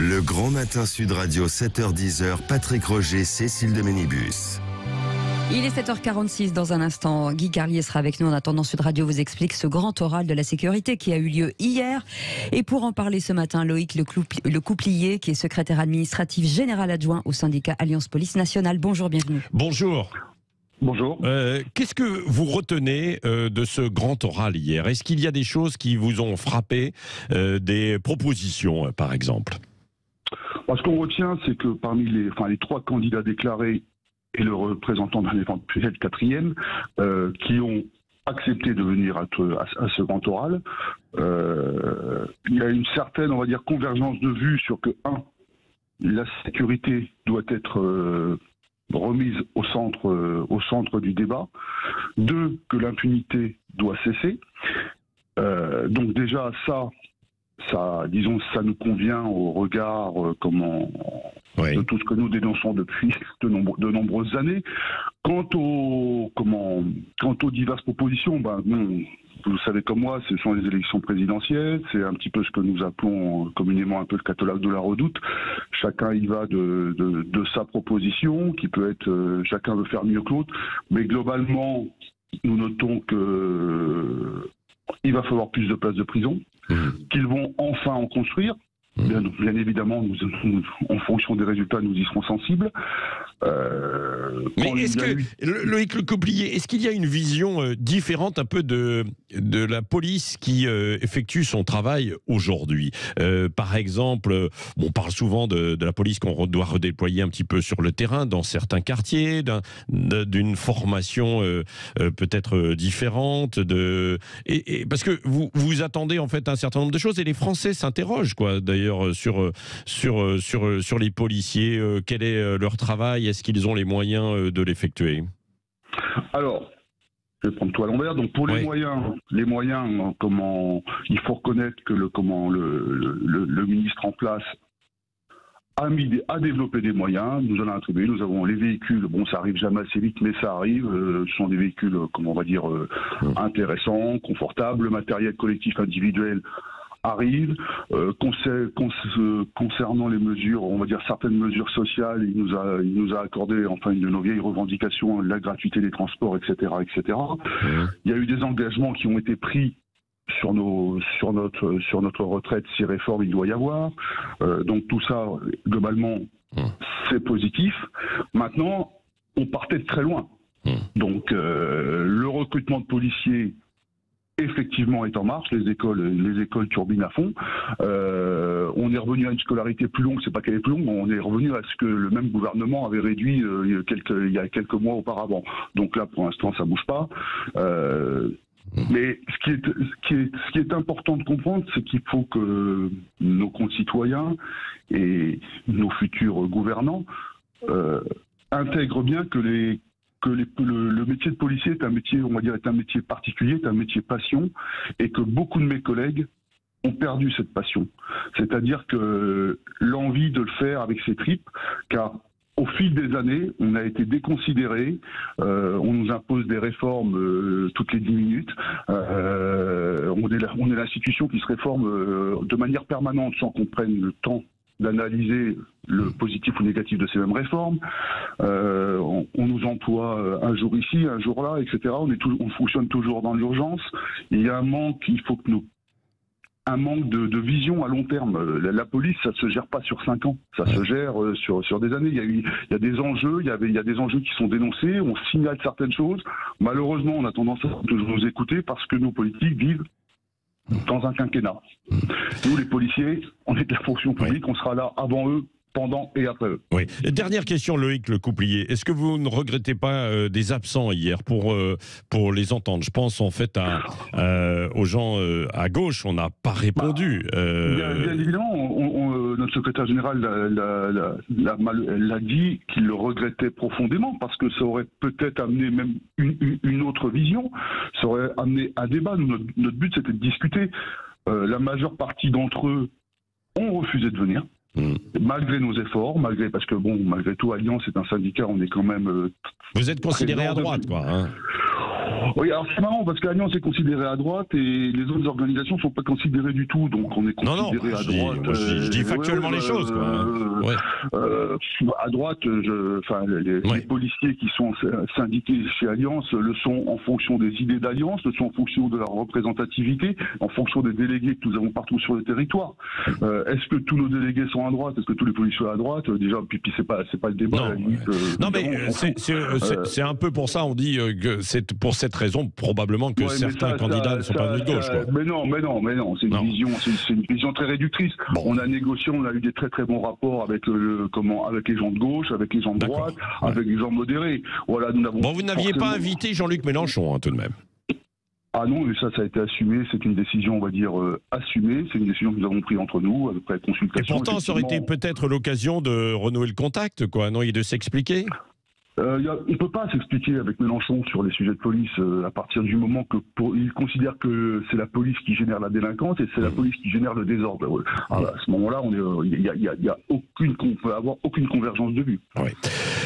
Le Grand Matin Sud Radio, 7h-10h, Patrick Roger, Cécile de Ménibus. Il est 7h46 dans un instant. Guy Carlier sera avec nous. En attendant, Sud Radio vous explique ce grand oral de la sécurité qui a eu lieu hier. Et pour en parler ce matin, Loïc Le Couplier, qui est secrétaire administratif général adjoint au syndicat Alliance Police Nationale. Bonjour, bienvenue. Bonjour. Bonjour. Qu'est-ce que vous retenez de ce grand oral hier? Est-ce qu'il y a des choses qui vous ont frappé, des propositions par exemple? Ce qu'on retient, c'est que parmi les trois candidats déclarés et le représentant d'un éventuel quatrième, qui ont accepté de venir à ce grand oral, il y a une certaine, on va dire, convergence de vues sur que, la sécurité doit être remise au centre du débat. 2, que l'impunité doit cesser. Donc déjà, ça, disons, ça nous convient au regard de tout ce que nous dénonçons depuis de nombreuses années. Quant aux diverses propositions, non, vous savez comme moi, ce sont les élections présidentielles, c'est un petit peu ce que nous appelons communément un peu le catalogue de la redoute. Chacun y va de sa proposition, qui peut être, chacun veut faire mieux que l'autre, mais globalement, nous notons que il va falloir plus de places de prison, qu'ils vont enfin en construire. Bien évidemment, nous, en fonction des résultats, nous y serons sensibles. Mais est-ce que, Loïc Le Couplier, est-ce qu'il y a une vision différente un peu de la police qui effectue son travail aujourd'hui? Par exemple, on parle souvent de la police qu'on doit redéployer un petit peu sur le terrain, dans certains quartiers, d'une formation peut-être différente. Parce que vous attendez en fait un certain nombre de choses, et les Français s'interrogent, quoi, d'ailleurs, sur les policiers. Quel est leur travail? Est-ce qu'ils ont les moyens de l'effectuer? Alors, je vais prendre tout à l'envers. Donc pour les moyens, il faut reconnaître que le ministre en place a développé des moyens, nous en a attribué. Nous avons les véhicules, ça arrive jamais assez vite, mais ça arrive. Ce sont des véhicules, intéressants, confortables. Le matériel collectif individuel arrive. Concernant les mesures, on va dire certaines mesures sociales, il nous a accordé, enfin, une de nos vieilles revendications, la gratuité des transports, etc., etc. Il y a eu des engagements qui ont été pris sur notre retraite. Si réforme il doit y avoir, donc tout ça, globalement, c'est positif. Maintenant, on partait de très loin. Donc le recrutement de policiers, effectivement, est en marche. Les écoles turbinent à fond. On est revenu à une scolarité plus longue. C'est pas qu'elle est plus longue, on est revenu à ce que le même gouvernement avait réduit il y a quelques mois auparavant. Donc là, pour l'instant, ça bouge pas. Mais ce qui est important de comprendre, c'est qu'il faut que nos concitoyens et nos futurs gouvernants intègrent bien que le métier de policier est un métier, on va dire, est un métier particulier, est un métier passion, et que beaucoup de mes collègues ont perdu cette passion. C'est-à-dire que l'envie de le faire avec ses tripes, car au fil des années, on a été déconsidéré, on nous impose des réformes toutes les 10 minutes, on est l'institution qui se réforme de manière permanente sans qu'on prenne le temps d'analyser le positif ou négatif de ces mêmes réformes. On nous emploie un jour ici, un jour là, etc. On fonctionne toujours dans l'urgence. Il y a un manque, un manque de vision à long terme. La police, ça se gère pas sur 5 ans, ça se gère sur des années. Il y a des enjeux, il y a des enjeux qui sont dénoncés, on signale certaines choses. Malheureusement, on a tendance à toujours nous écouter parce que nos politiques vivent dans un quinquennat. Nous, les policiers, on est de la fonction publique, on sera là avant eux, pendant et après eux. Oui. Dernière question, Loïc Le Couplier. Est-ce que vous ne regrettez pas des absents hier pour les entendre? Je pense en fait aux gens à gauche, on n'a pas répondu. Bien évidemment, notre secrétaire général l'a dit qu'il le regrettait profondément parce que ça aurait peut-être amené même une autre vision, ça aurait amené un débat. Notre but, c'était de discuter. La majeure partie d'entre eux ont refusé de venir. Malgré nos efforts, parce que malgré tout, Alliance est un syndicat, on est quand même... Vous êtes considéré à droite, quoi. Oui, alors c'est marrant parce qu'Alliance est considérée à droite et les autres organisations ne sont pas considérées du tout, donc on est considéré à droite. Je dis factuellement les choses, quoi. À droite, les policiers qui sont syndiqués chez Alliance le sont en fonction des idées d'Alliance, le sont en fonction de leur représentativité, en fonction des délégués que nous avons partout sur le territoire. Est-ce que tous nos délégués sont à droite? Est-ce que tous les policiers sont à droite? Déjà, puis c'est pas le débat. Non, à la limite, non mais c'est un peu pour ça, on dit que c'est pour cette raison probablement que certains candidats ne sont pas venus de gauche. Quoi. Mais non, c'est une vision très réductrice. Bon. On a négocié, on a eu des très très bons rapports avec avec les gens de gauche, avec les gens de droite, avec les gens modérés. Voilà, nous n'avons. Bon, vous n'aviez pas invité Jean-Luc Mélenchon, tout de même. Ah non, mais ça a été assumé, c'est une décision, on va dire, assumée, c'est une décision que nous avons prise entre nous, après consultation. Et pourtant, ça aurait été peut-être l'occasion de renouer le contact, quoi, non, et de s'expliquer. On ne peut pas s'expliquer avec Mélenchon sur les sujets de police à partir du moment il considère que c'est la police qui génère la délinquance et c'est la police qui génère le désordre. Alors, à ce moment-là, on peut avoir aucune convergence de vue. Ouais.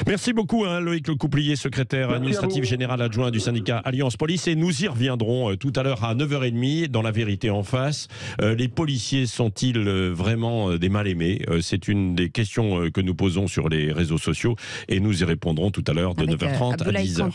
Merci beaucoup, Loïc Lecouplier, secrétaire administratif général adjoint du syndicat Alliance Police. Et nous y reviendrons tout à l'heure à 9h30 dans La Vérité en face. Les policiers sont-ils vraiment des mal-aimés? C'est une des questions que nous posons sur les réseaux sociaux et nous y répondrons tout à l'heure de 9h30 à 10h.